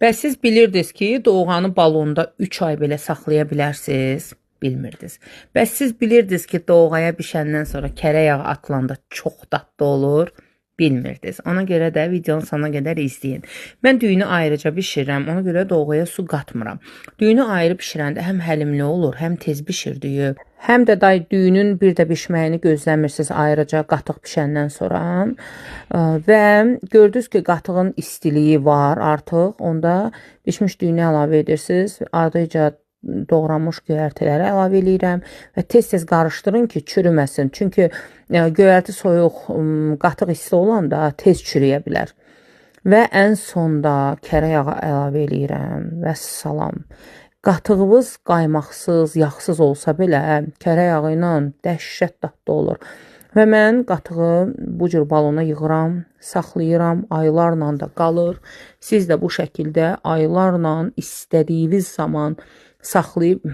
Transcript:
Bəs siz bilirdiniz ki, doğğanı balonda 3 ay belə saxlaya bilərsiniz? Bilmirdiniz. Bəs siz bilirdiniz ki, doğğaya bişəndən sonra kərə yağı atılanda çox dadlı olur? Bilmirdiniz. Ona görə də videonun sonuna qədər izləyin. Mən düyünü ayrıca bişirirəm, ona görə doğğaya su qatmıram. Düyünü ayrı bişirəndə həm həlimli olur, həm tez bişir düyü. Həm də düyünün bir də bişməyini gözləmirsiniz ayrıca qatıq bişəndən sonra. Və gördünüz ki, qatığın istiliyi var artıq. Onda bişmiş düyünü əlavə edirsiniz. Ardıca doğranmış göyərtiləri əlavə edirəm və tez-tez qarışdırın ki, çürüməsin. Çünki göyərti soyuq, qatıq isti olanda tez çürüyə bilər. Və ən sonda kərə yağı əlavə edirəm və salam. Qatığımız qaymaqsız, yağsız olsa belə kərə yağı ilə dəhşət dadlı olur. Və mən qatığı bu cür balona yığıram, saxlayıram, aylarla da qalır. Siz də bu şəkildə aylarla istədiyiniz zaman saxlayıb